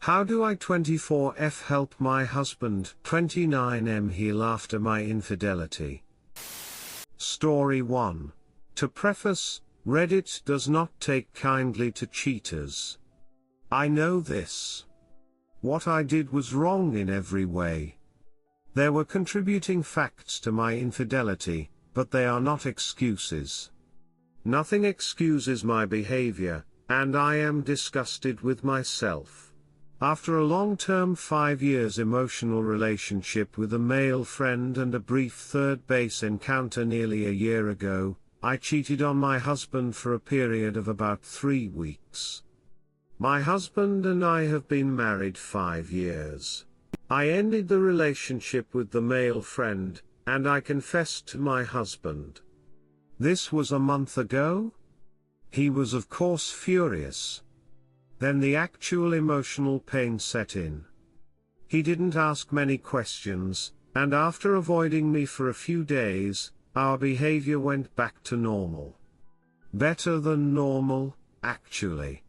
How do I 24F help my husband 29M heal after my infidelity? Story 1. To preface, Reddit does not take kindly to cheaters. I know this. What I did was wrong in every way. There were contributing facts to my infidelity, but they are not excuses. Nothing excuses my behavior, and I am disgusted with myself. After a long-term 5 years emotional relationship with a male friend and a brief third base encounter nearly a year ago, I cheated on my husband for a period of about 3 weeks. My husband and I have been married 5 years. I ended the relationship with the male friend, and I confessed to my husband. This was a month ago? He was of course furious. Then the actual emotional pain set in. He didn't ask many questions, and after avoiding me for a few days, our behavior went back to normal. Better than normal, actually.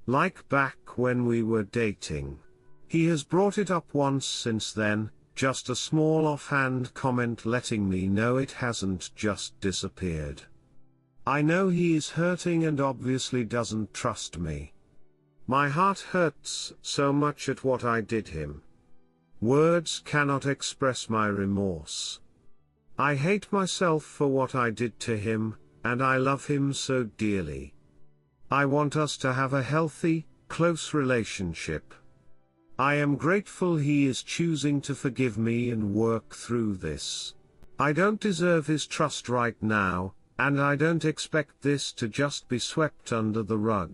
Like back when we were dating. He has brought it up once since then, just a small offhand comment letting me know it hasn't just disappeared. I know he is hurting and obviously doesn't trust me. My heart hurts so much at what I did him. Words cannot express my remorse. I hate myself for what I did to him, and I love him so dearly. I want us to have a healthy, close relationship. I am grateful he is choosing to forgive me and work through this. I don't deserve his trust right now, and I don't expect this to just be swept under the rug.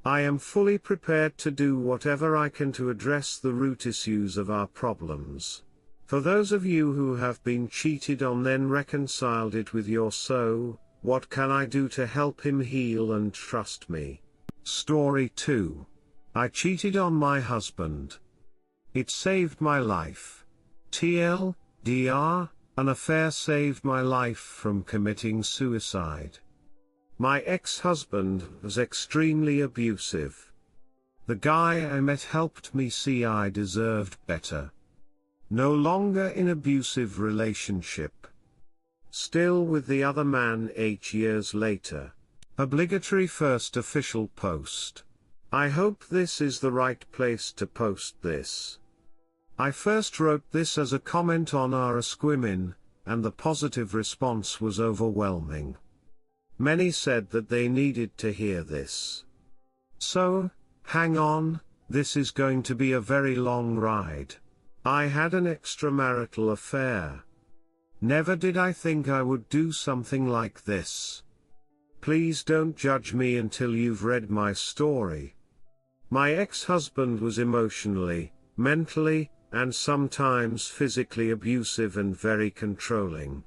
I am fully prepared to do whatever I can to address the root issues of our problems. For those of you who have been cheated on then reconciled it with your soul, what can I do to help him heal and trust me? Story 2. I cheated on my husband. It saved my life. TLDR, an affair saved my life from committing suicide. My ex-husband was extremely abusive. The guy I met helped me see I deserved better. No longer in abusive relationship. Still with the other man 8 years later. Obligatory first official post. I hope this is the right place to post this. I first wrote this as a comment on our Esquimin, and the positive response was overwhelming. Many said that they needed to hear this. So, hang on, this is going to be a very long ride. I had an extramarital affair. Never did I think I would do something like this. Please don't judge me until you've read my story. My ex-husband was emotionally, mentally, and sometimes physically abusive and very controlling.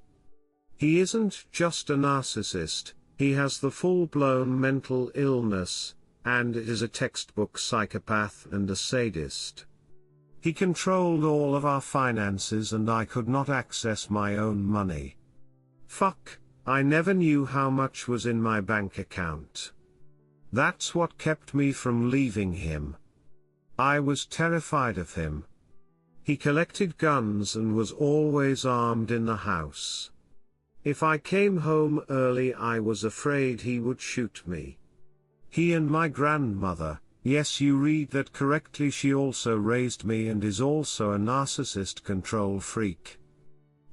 He isn't just a narcissist, he has the full-blown mental illness, and is a textbook psychopath and a sadist. He controlled all of our finances and I could not access my own money. Fuck, I never knew how much was in my bank account. That's what kept me from leaving him. I was terrified of him. He collected guns and was always armed in the house. If I came home early I was afraid he would shoot me. He and my grandmother, yes you read that correctly, she also raised me and is also a narcissist control freak.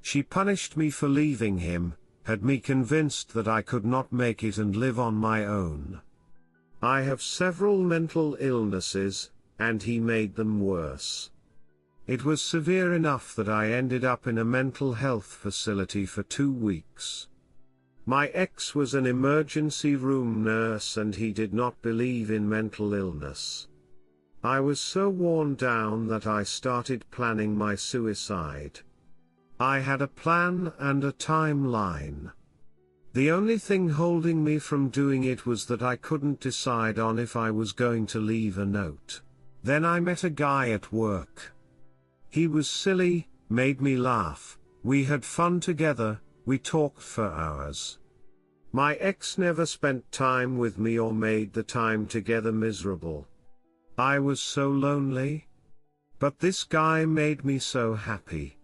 She punished me for leaving him, had me convinced that I could not make it and live on my own. I have several mental illnesses, and he made them worse. It was severe enough that I ended up in a mental health facility for 2 weeks. My ex was an emergency room nurse and he did not believe in mental illness. I was so worn down that I started planning my suicide. I had a plan and a timeline. The only thing holding me from doing it was that I couldn't decide on if I was going to leave a note. Then I met a guy at work. He was silly, made me laugh, we had fun together, we talked for hours. My ex never spent time with me or made the time together miserable. I was so lonely. But this guy made me so happy.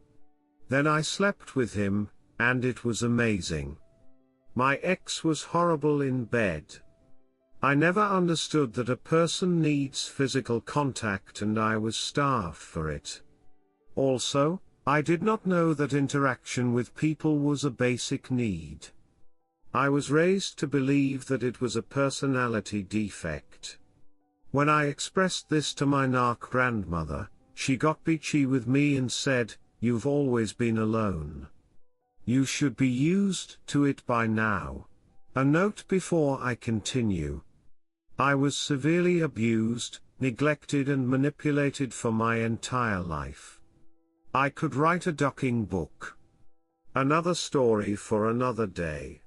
Then I slept with him, and it was amazing. My ex was horrible in bed. I never understood that a person needs physical contact, and I was starved for it. Also, I did not know that interaction with people was a basic need. I was raised to believe that it was a personality defect. When I expressed this to my narc grandmother, she got bitchy with me and said, "You've always been alone. You should be used to it by now." A note before I continue. I was severely abused, neglected and manipulated for my entire life. I could write a docking book. Another story for another day.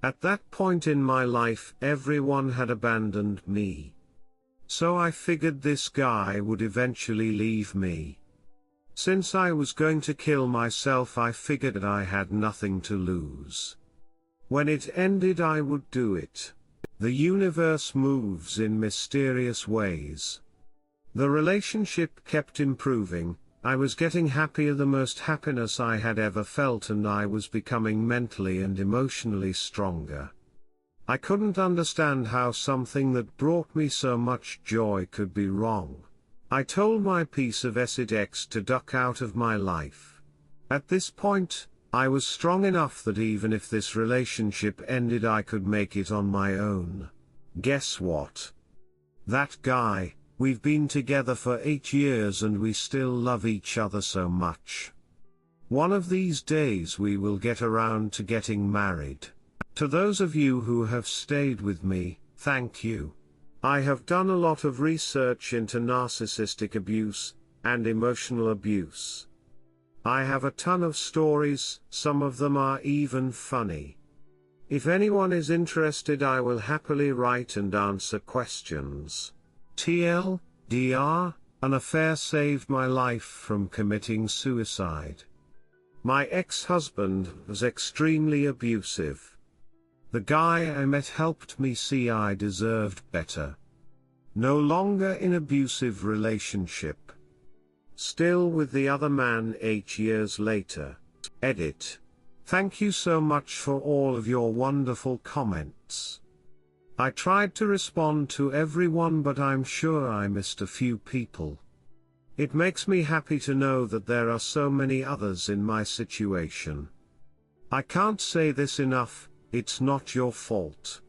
At that point in my life, everyone had abandoned me. So I figured this guy would eventually leave me. Since I was going to kill myself, I figured I had nothing to lose. When it ended, I would do it. The universe moves in mysterious ways. The relationship kept improving. I was getting happier, the most happiness I had ever felt, and I was becoming mentally and emotionally stronger. I couldn't understand how something that brought me so much joy could be wrong. I told my piece of acid ex to duck out of my life. At this point, I was strong enough that even if this relationship ended, I could make it on my own. Guess what? That guy, we've been together for 8 years and we still love each other so much. One of these days we will get around to getting married. To those of you who have stayed with me, thank you. I have done a lot of research into narcissistic abuse and emotional abuse. I have a ton of stories, some of them are even funny. If anyone is interested, I will happily write and answer questions. TLDR, an affair saved my life from committing suicide. My ex-husband was extremely abusive. The guy I met helped me see I deserved better. No longer in abusive relationship. Still with the other man 8 years later. Edit. Thank you so much for all of your wonderful comments. I tried to respond to everyone, but I'm sure I missed a few people. It makes me happy to know that there are so many others in my situation. I can't say this enough. It's not your fault.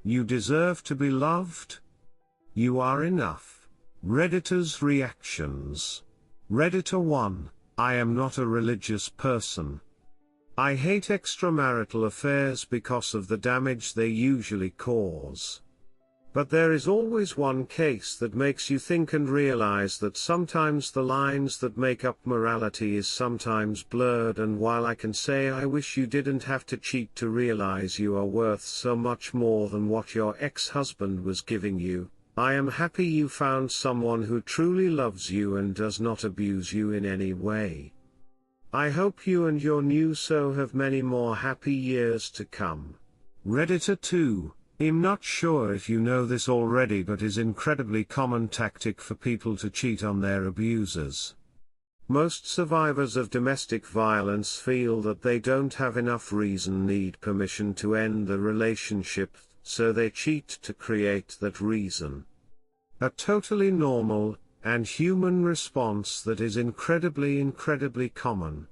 You deserve to be loved. You are enough. Redditor's reactions. Redditor 1, I am not a religious person. I hate extramarital affairs because of the damage they usually cause. But there is always one case that makes you think and realize that sometimes the lines that make up morality is sometimes blurred, and while I can say I wish you didn't have to cheat to realize you are worth so much more than what your ex-husband was giving you, I am happy you found someone who truly loves you and does not abuse you in any way. I hope you and your new so have many more happy years to come. Redditor 2, I'm not sure if you know this already, but is incredibly common tactic for people to cheat on their abusers. Most survivors of domestic violence feel that they don't have enough reason, need permission to end the relationship, so they cheat to create that reason. A totally normal and human response that is incredibly common.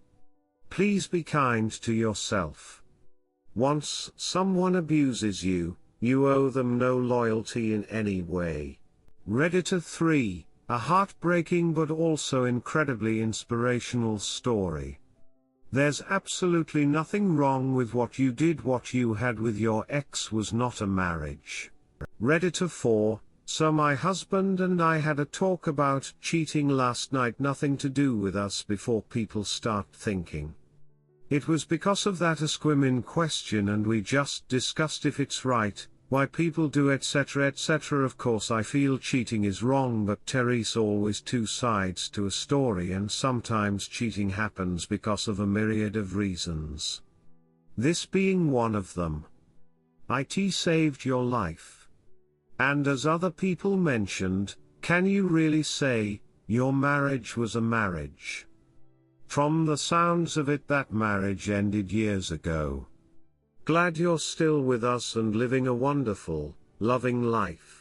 Please be kind to yourself. Once someone abuses you, you owe them no loyalty in any way. Redditor 3, a heartbreaking but also incredibly inspirational story. There's absolutely nothing wrong with what you did. What you had with your ex was not a marriage. Redditor 4, so my husband and I had a talk about cheating last night, nothing to do with us, before people start thinking it was because of that asquim question, and we just discussed if it's right, why people do, etc. etc. Of course I feel cheating is wrong, but there's always two sides to a story, and sometimes cheating happens because of a myriad of reasons. This being one of them. IT saved your life. And as other people mentioned, Can you really say, your marriage was a marriage? From the sounds of it, that marriage ended years ago. Glad you're still with us and living a wonderful, loving life.